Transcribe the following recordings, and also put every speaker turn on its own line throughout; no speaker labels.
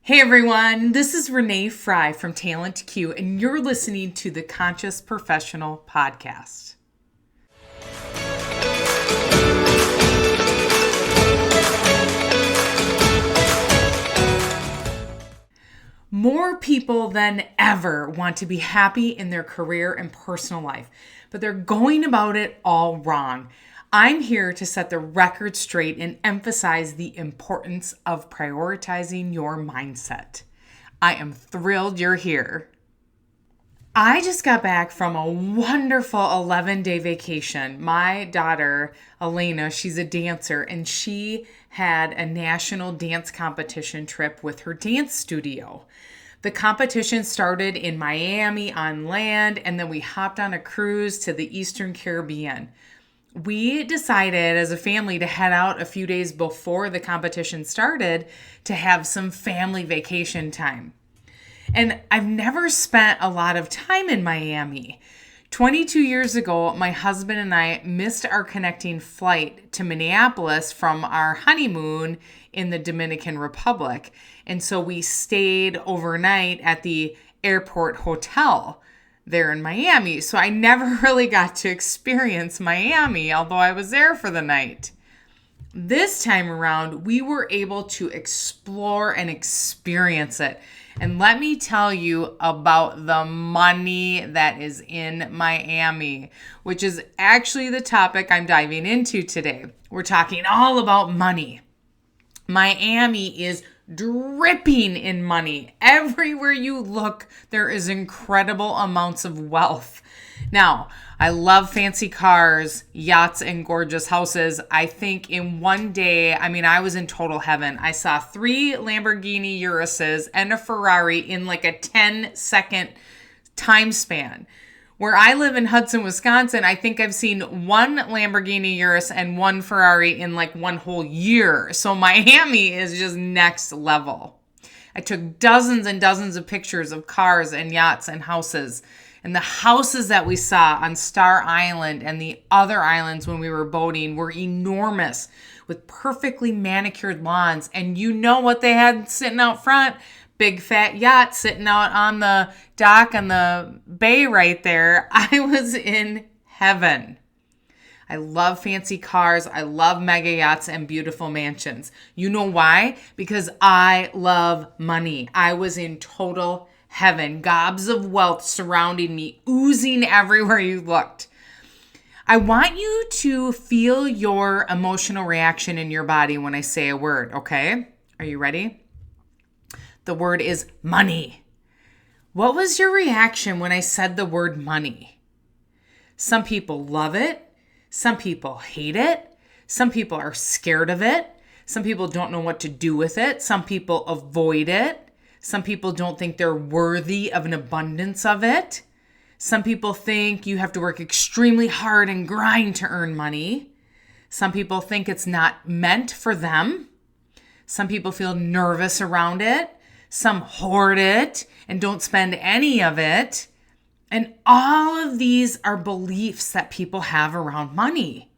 Hey everyone, this is Renee Frey from Talent Q, and you're listening to the Conscious Professional Podcast. More people than ever want to be happy in their career and personal life, but they're going about it all wrong. I'm here to set the record straight and emphasize the importance of prioritizing your mindset. I am thrilled you're here. I just got back from a wonderful 11-day vacation. My daughter, Elena, she's a dancer, and she had a national dance competition trip with her dance studio. The competition started in Miami on land, and then we hopped on a cruise to the Eastern Caribbean. We decided as a family to head out a few days before the competition started to have some family vacation time. And I've never spent a lot of time in Miami. 22 years ago, my husband and I missed our connecting flight to Minneapolis from our honeymoon in the Dominican Republic. And so we stayed overnight at the airport hotel there in Miami. So I never really got to experience Miami, although I was there for the night. This time around, we were able to explore and experience it. And let me tell you about the money that is in Miami, which is actually the topic I'm diving into today. We're talking all about money. Miami is dripping in money. Everywhere you look, there is incredible amounts of wealth. Now, I love fancy cars, yachts, and gorgeous houses. I think in one day, I was in total heaven. I saw 3 Lamborghini Uruses and a Ferrari in like a 10-second time span. Where I live in Hudson, Wisconsin, I think I've seen 1 Lamborghini Urus and 1 Ferrari in like one whole year. So Miami is just next level. I took dozens and dozens of pictures of cars and yachts and houses. And the houses that we saw on Star Island and the other islands when we were boating were enormous with perfectly manicured lawns. And you know what they had sitting out front? Big fat yacht sitting out on the dock on the bay right there. I was in heaven. I love fancy cars. I love mega yachts and beautiful mansions. You know why? Because I love money. I was in total heaven. Gobs of wealth surrounding me, oozing everywhere you looked. I want you to feel your emotional reaction in your body when I say a word, okay? Are you ready? The word is money. What was your reaction when I said the word money? Some people love it. Some people hate it. Some people are scared of it. Some people don't know what to do with it. Some people avoid it. Some people don't think they're worthy of an abundance of it. Some people think you have to work extremely hard and grind to earn money. Some people think it's not meant for them. Some people feel nervous around it. Some hoard it and don't spend any of it. And all of these are beliefs that people have around money.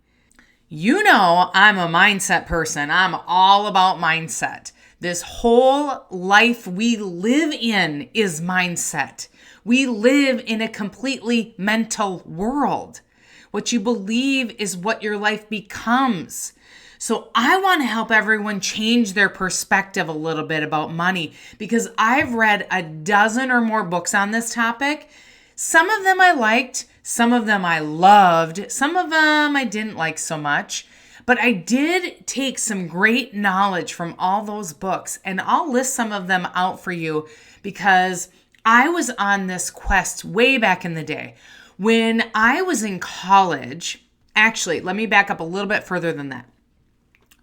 You know, I'm a mindset person. I'm all about mindset. This whole life we live in is mindset. We live in a completely mental world. What you believe is what your life becomes. So I want to help everyone change their perspective a little bit about money because I've read a dozen or more books on this topic. Some of them I liked, some of them I loved, some of them I didn't like so much. But I did take some great knowledge from all those books, and I'll list some of them out for you because I was on this quest way back in the day. When I was in college, actually, let me back up a little bit further than that.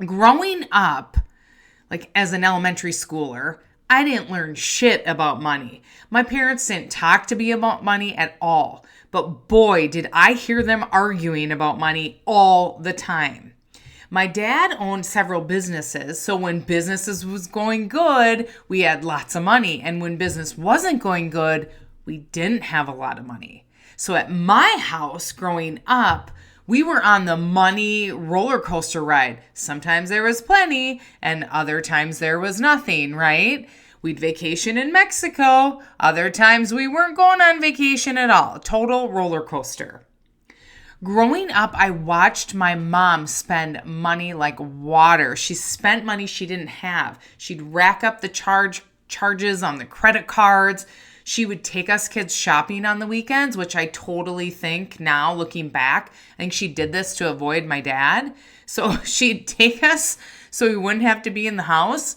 Growing up, like as an elementary schooler, I didn't learn shit about money. My parents didn't talk to me about money at all. But boy, did I hear them arguing about money all the time. My dad owned several businesses, so when businesses was going good, we had lots of money. And when business wasn't going good, we didn't have a lot of money. So at my house growing up, we were on the money roller coaster ride. Sometimes there was plenty and other times there was nothing, right? We'd vacation in Mexico. Other times we weren't going on vacation at all. Total roller coaster. Growing up, I watched my mom spend money like water. She spent money she didn't have. She'd rack up the charges on the credit cards. She would take us kids shopping on the weekends, which I totally think now, looking back, I think she did this to avoid my dad. So she'd take us so we wouldn't have to be in the house.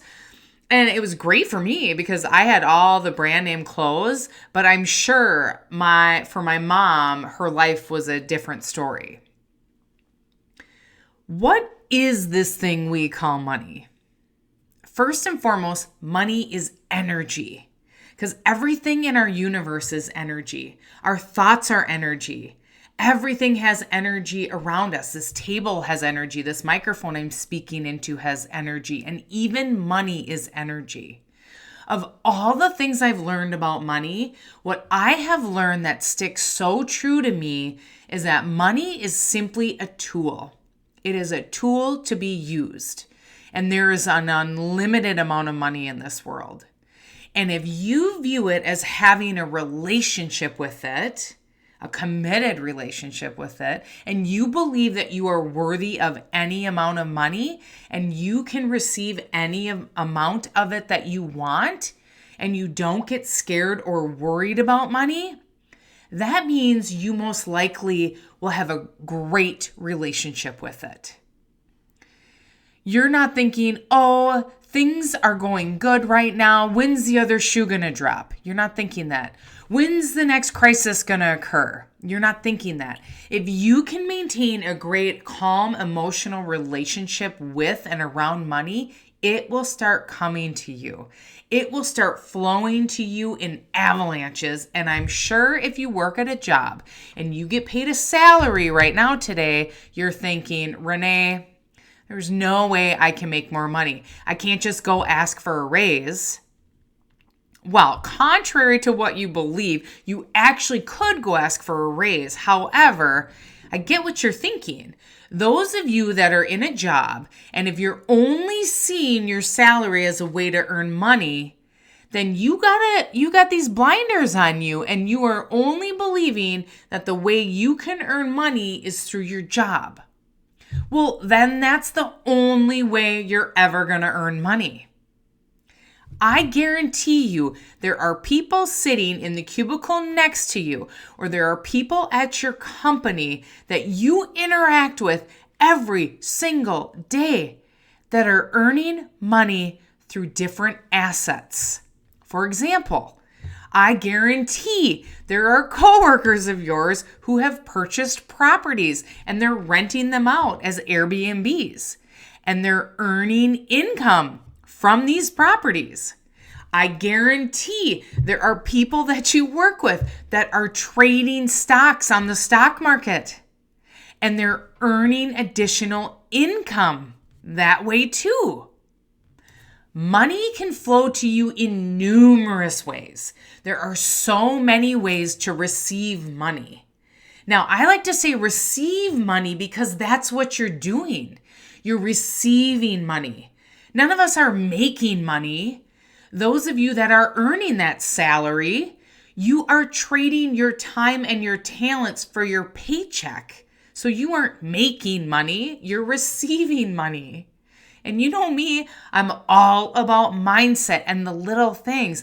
And it was great for me because I had all the brand name clothes, but I'm sure for my mom, her life was a different story. What is this thing we call money? First and foremost, money is energy, because everything in our universe is energy. Our thoughts are energy. Everything has energy around us. This table has energy. This microphone I'm speaking into has energy. And even money is energy. Of all the things I've learned about money, what I have learned that sticks so true to me is that money is simply a tool. It is a tool to be used. And there is an unlimited amount of money in this world. And if you view it as having a relationship with it, a committed relationship with it, and you believe that you are worthy of any amount of money and you can receive any amount of it that you want, and you don't get scared or worried about money, that means you most likely will have a great relationship with it. You're not thinking, oh, things are going good right now. When's the other shoe going to drop? You're not thinking that. When's the next crisis going to occur? You're not thinking that. If you can maintain a great, calm, emotional relationship with and around money, it will start coming to you. It will start flowing to you in avalanches. And I'm sure if you work at a job and you get paid a salary right now today, you're thinking, Renee, there's no way I can make more money. I can't just go ask for a raise. Well, contrary to what you believe, you actually could go ask for a raise. However, I get what you're thinking. Those of you that are in a job, and if you're only seeing your salary as a way to earn money, then you got these blinders on you, and you are only believing that the way you can earn money is through your job. Well, then that's the only way you're ever going to earn money. I guarantee you there are people sitting in the cubicle next to you, or there are people at your company that you interact with every single day that are earning money through different assets. For example, I guarantee there are coworkers of yours who have purchased properties and they're renting them out as Airbnbs, and they're earning income from these properties. I guarantee there are people that you work with that are trading stocks on the stock market, and they're earning additional income that way too. Money can flow to you in numerous ways. There are so many ways to receive money. Now, I like to say receive money because that's what you're doing. You're receiving money. None of us are making money. Those of you that are earning that salary, you are trading your time and your talents for your paycheck. So you aren't making money, you're receiving money. And you know me, I'm all about mindset and the little things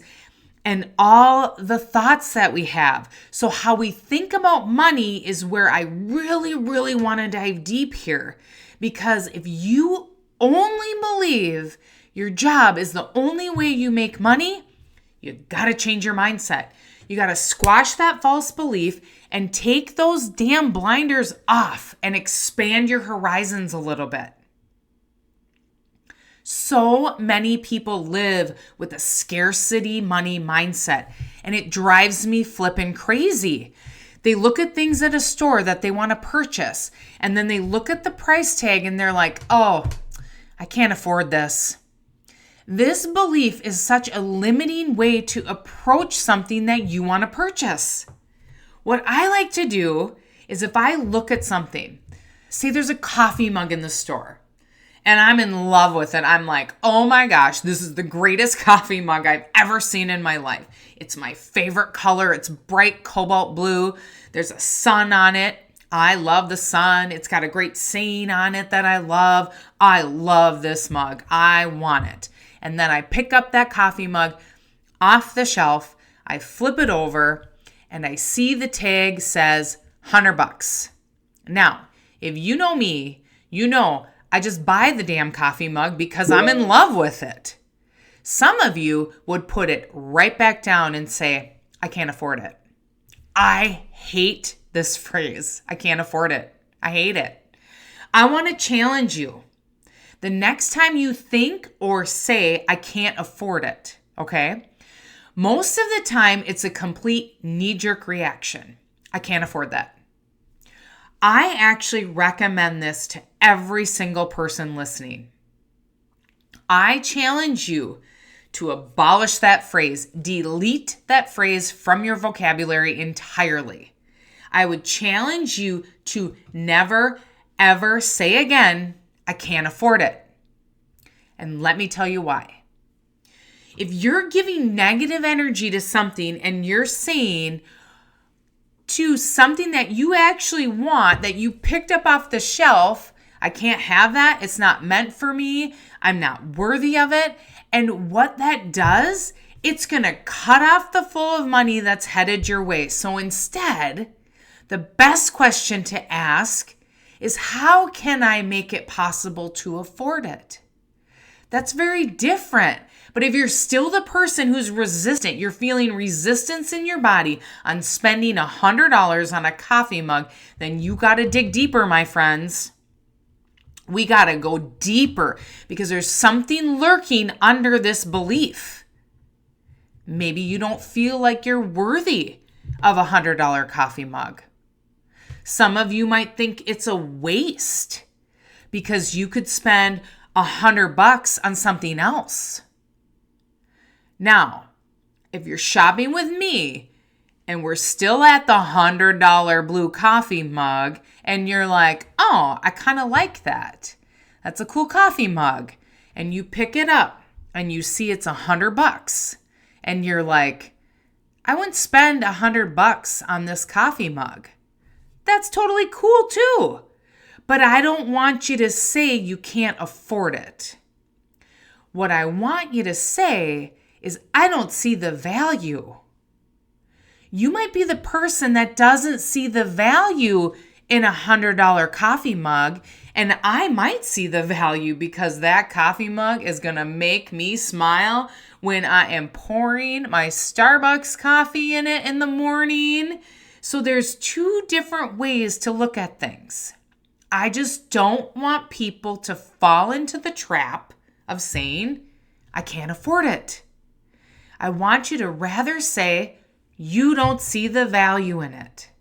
and all the thoughts that we have. So how we think about money is where I really, really want to dive deep here. Because if you only believe your job is the only way you make money, you got to change your mindset. You got to squash that false belief and take those damn blinders off and expand your horizons a little bit. So many people live with a scarcity money mindset, and it drives me flippin' crazy. They look at things at a store that they want to purchase, and then they look at the price tag and they're like, oh, I can't afford this. This belief is such a limiting way to approach something that you want to purchase. What I like to do is if I look at something, say there's a coffee mug in the store, and I'm in love with it. I'm like, oh my gosh, this is the greatest coffee mug I've ever seen in my life. It's my favorite color. It's bright cobalt blue. There's a sun on it. I love the sun. It's got a great saying on it that I love. I love this mug. I want it. And then I pick up that coffee mug off the shelf. I flip it over and I see the tag says $100. Now, if you know me, you know I just buy the damn coffee mug because I'm in love with it. Some of you would put it right back down and say, I can't afford it. I hate this phrase. I can't afford it. I hate it. I want to challenge you. The next time you think or say, I can't afford it, okay? Most of the time, it's a complete knee-jerk reaction. I can't afford that. I actually recommend this to every single person listening. I challenge you to abolish that phrase, delete that phrase from your vocabulary entirely. I would challenge you to never, ever say again, I can't afford it. And let me tell you why. If you're giving negative energy to something and you're saying to something that you actually want, that you picked up off the shelf, I can't have that. It's not meant for me. I'm not worthy of it. And what that does, it's going to cut off the flow of money that's headed your way. So instead, the best question to ask is, how can I make it possible to afford it? That's very different. But if you're still the person who's resistant, you're feeling resistance in your body on spending $100 on a coffee mug, then you got to dig deeper, my friends. We got to go deeper because there's something lurking under this belief. Maybe you don't feel like you're worthy of a $100 coffee mug. Some of you might think it's a waste because you could spend $100 on something else. Now, if you're shopping with me and we're still at the $100 blue coffee mug and you're like, oh, I kind of like that. That's a cool coffee mug. And you pick it up and you see it's $100 and you're like, I wouldn't spend $100 on this coffee mug. That's totally cool too. But I don't want you to say you can't afford it. What I want you to say is, I don't see the value. You might be the person that doesn't see the value in a $100 coffee mug, and I might see the value because that coffee mug is going to make me smile when I am pouring my Starbucks coffee in it in the morning. So there's two different ways to look at things. I just don't want people to fall into the trap of saying, I can't afford it. I want you to rather say, you don't see the value in it.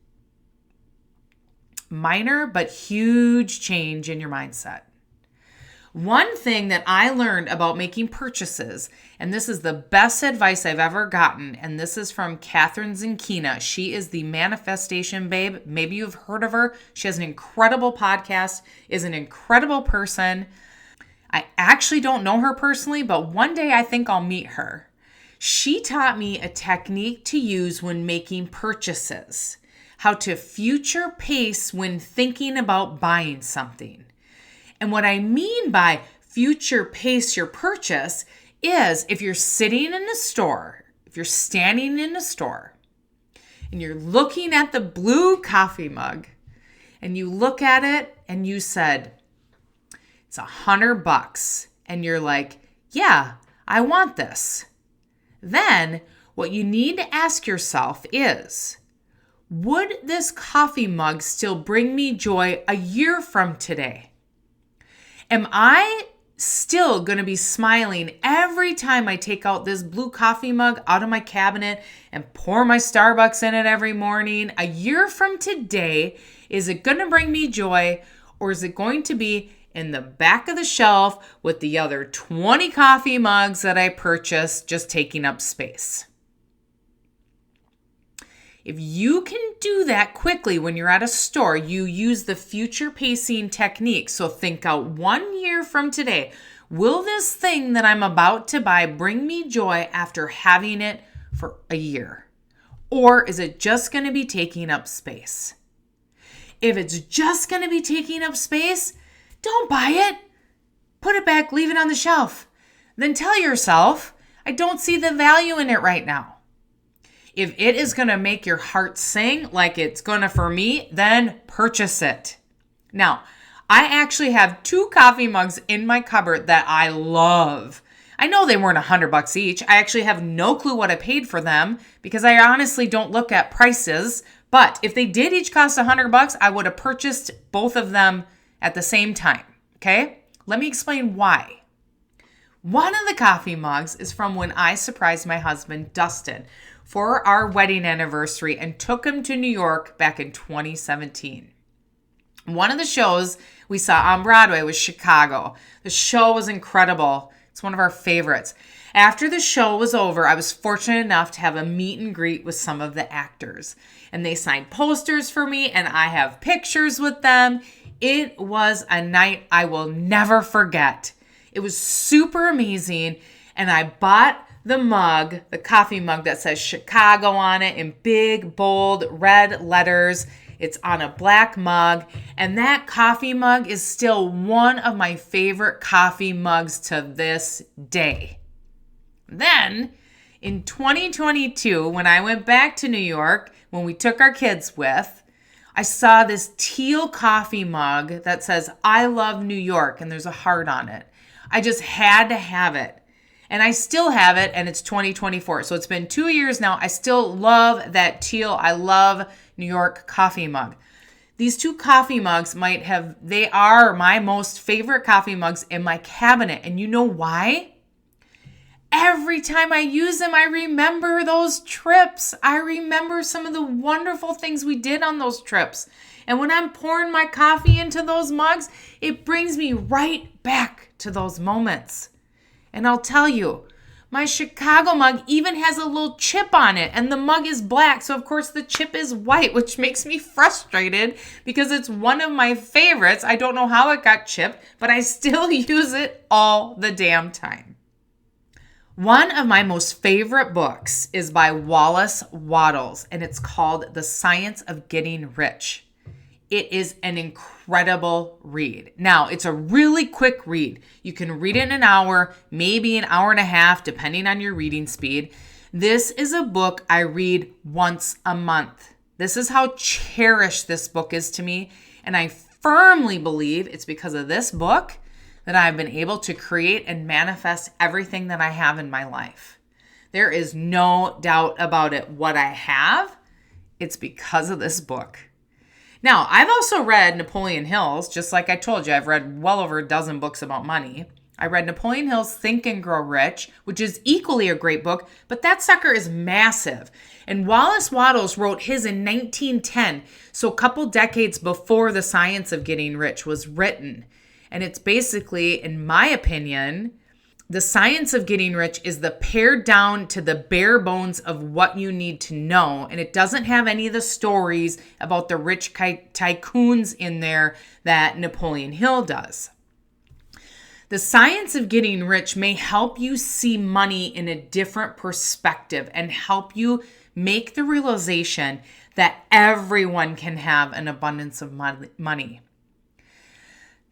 Minor but huge change in your mindset. One thing that I learned about making purchases, and this is the best advice I've ever gotten, and this is from Catherine Zinkina. She is the manifestation babe. Maybe you've heard of her. She has an incredible podcast, is an incredible person. I actually don't know her personally, but one day I think I'll meet her. She taught me a technique to use when making purchases, how to future pace when thinking about buying something. And what I mean by future pace your purchase is, if you're sitting in a store, if you're standing in a store and you're looking at the blue coffee mug and you look at it and you said, it's $100, and you're like, yeah, I want this. Then what you need to ask yourself is, would this coffee mug still bring me joy a year from today? Am I still going to be smiling every time I take out this blue coffee mug out of my cabinet and pour my Starbucks in it every morning? A year from today, is it going to bring me joy, or is it going to be in the back of the shelf with the other 20 coffee mugs that I purchased, just taking up space? If you can do that quickly when you're at a store, you use the future pacing technique. So think out 1 year from today. Will this thing that I'm about to buy bring me joy after having it for a year? Or is it just going to be taking up space? If it's just going to be taking up space, don't buy it. Put it back, leave it on the shelf. Then tell yourself, I don't see the value in it right now. If it is going to make your heart sing like it's going to for me, then purchase it. Now, I actually have 2 coffee mugs in my cupboard that I love. I know they weren't $100 each. I actually have no clue what I paid for them because I honestly don't look at prices. But if they did each cost $100, I would have purchased both of them at the same time. Okay? Let me explain why. One of the coffee mugs is from when I surprised my husband, Dustin, for our wedding anniversary and took him to New York back in 2017. One of the shows we saw on Broadway was Chicago. The show was incredible. It's one of our favorites. After the show was over, I was fortunate enough to have a meet and greet with some of the actors. And they signed posters for me, and I have pictures with them. It was a night I will never forget. It was super amazing, and I bought the mug, the coffee mug that says Chicago on it in big, bold, red letters. It's on a black mug, and that coffee mug is still one of my favorite coffee mugs to this day. Then, in 2022, when I went back to New York, when we took our kids with, I saw this teal coffee mug that says, I love New York, and there's a heart on it. I just had to have it. And I still have it, and it's 2024. So it's been 2 years now. I still love that teal. I love New York coffee mug. These 2 coffee mugs they are my most favorite coffee mugs in my cabinet. And you know why? Every time I use them, I remember those trips. I remember some of the wonderful things we did on those trips. And when I'm pouring my coffee into those mugs, it brings me right back to those moments. And I'll tell you, my Chicago mug even has a little chip on it, and the mug is black, so of course the chip is white, which makes me frustrated because it's one of my favorites. I don't know how it got chipped, but I still use it all the damn time. One of my most favorite books is by Wallace Wattles, and it's called The Science of Getting Rich. It is an incredible read. Now, it's a really quick read. You can read it in an hour, maybe an hour and a half, depending on your reading speed. This is a book I read once a month. This is how cherished this book is to me. And I firmly believe it's because of this book that I've been able to create and manifest everything that I have in my life. There is no doubt about it. What I have, it's because of this book. Now, I've also read Napoleon Hill's, just like I told you, I've read well over a dozen books about money. I read Napoleon Hill's Think and Grow Rich, which is equally a great book, but that sucker is massive. And Wallace Wattles wrote his in 1910, so a couple decades before The Science of Getting Rich was written. And it's basically, in my opinion, The Science of Getting Rich is the pared down to the bare bones of what you need to know. And it doesn't have any of the stories about the rich tycoons in there that Napoleon Hill does. The Science of Getting Rich may help you see money in a different perspective and help you make the realization that everyone can have an abundance of money.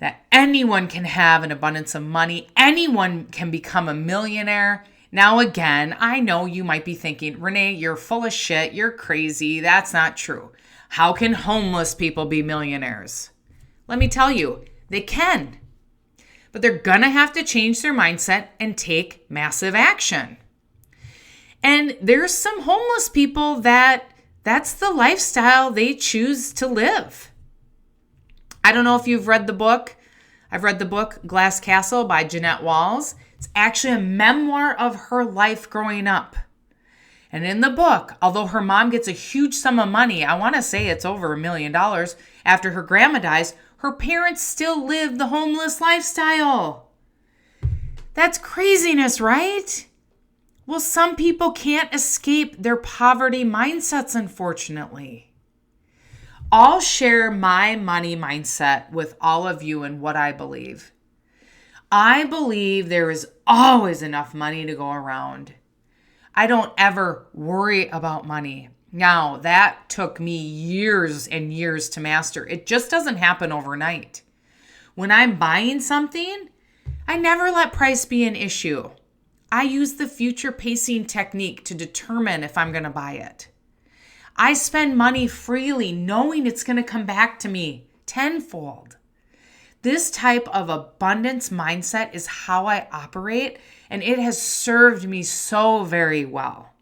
That anyone can have an abundance of money. Anyone can become a millionaire. Now, again, I know you might be thinking, Renee, you're full of shit. You're crazy. That's not true. How can homeless people be millionaires? Let me tell you, they can. But they're going to have to change their mindset and take massive action. And there's some homeless people that's the lifestyle they choose to live. I don't know if you've read the book. I've read the book Glass Castle by Jeanette Walls. It's actually a memoir of her life growing up. And in the book, although her mom gets a huge sum of money, I want to say it's over $1 million, after her grandma dies, her parents still live the homeless lifestyle. That's craziness, right? Well, some people can't escape their poverty mindsets, unfortunately. I'll share my money mindset with all of you and what I believe. I believe there is always enough money to go around. I don't ever worry about money. Now, that took me years and years to master. It just doesn't happen overnight. When I'm buying something, I never let price be an issue. I use the future pacing technique to determine if I'm going to buy it. I spend money freely knowing it's going to come back to me tenfold. This type of abundance mindset is how I operate, and it has served me so very well.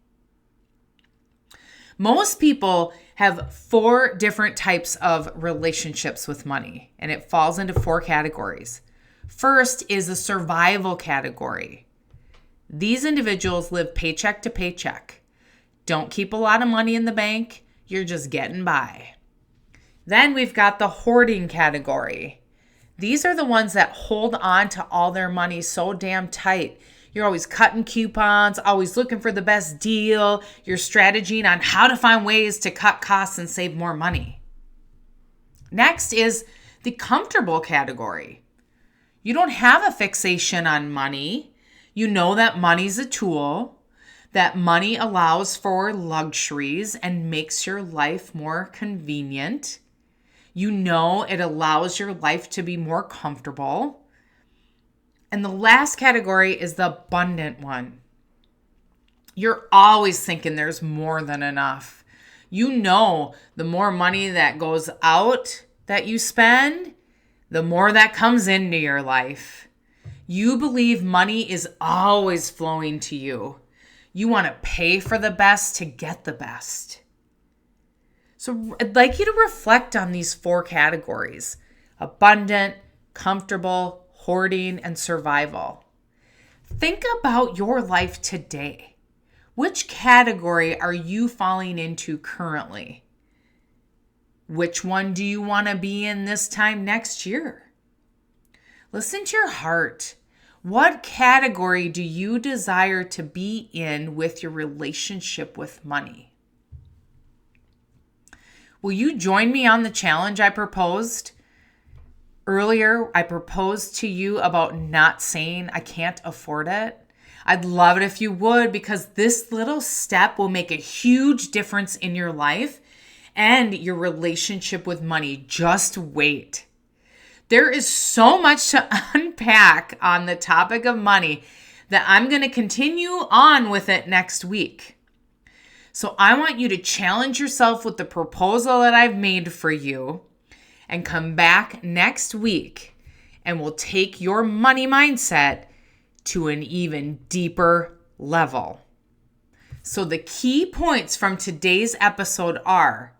Most people have 4 different types of relationships with money, and it falls into 4 categories. First is the survival category. These individuals live paycheck to paycheck. Don't keep a lot of money in the bank. You're just getting by. Then we've got the hoarding category. These are the ones that hold on to all their money so damn tight. You're always cutting coupons, always looking for the best deal. You're strategizing on how to find ways to cut costs and save more money. Next is the comfortable category. You don't have a fixation on money. You know that money's a tool, that money allows for luxuries and makes your life more convenient. You know it allows your life to be more comfortable. And the last category is the abundant one. You're always thinking there's more than enough. You know the more money that goes out that you spend, the more that comes into your life. You believe money is always flowing to you. You want to pay for the best to get the best. So I'd like you to reflect on these 4 categories: abundant, comfortable, hoarding, and survival. Think about your life today. Which category are you falling into currently? Which one do you want to be in this time next year? Listen to your heart. What category do you desire to be in with your relationship with money? Will you join me on the challenge I proposed? Earlier, I proposed to you about not saying I can't afford it. I'd love it if you would, because this little step will make a huge difference in your life and your relationship with money. Just wait. There is so much to unpack on the topic of money that I'm going to continue on with it next week. So I want you to challenge yourself with the proposal that I've made for you and come back next week, and we'll take your money mindset to an even deeper level. So the key points from today's episode are: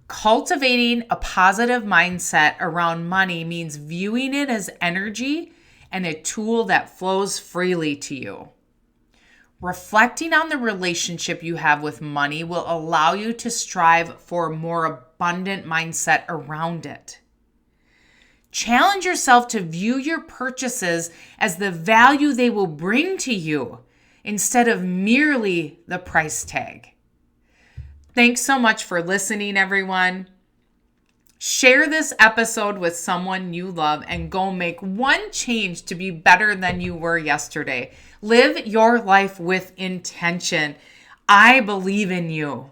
cultivating a positive mindset around money means viewing it as energy and a tool that flows freely to you. Reflecting on the relationship you have with money will allow you to strive for a more abundant mindset around it. Challenge yourself to view your purchases as the value they will bring to you instead of merely the price tag. Thanks so much for listening, everyone. Share this episode with someone you love and go make one change to be better than you were yesterday. Live your life with intention. I believe in you.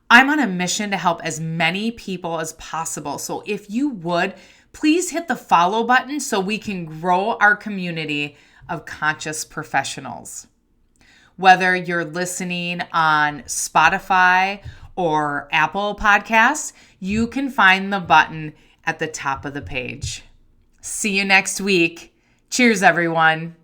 I'm on a mission to help as many people as possible. So if you would, please hit the follow button so we can grow our community of conscious professionals. Whether you're listening on Spotify or Apple Podcasts, you can find the button at the top of the page. See you next week. Cheers, everyone.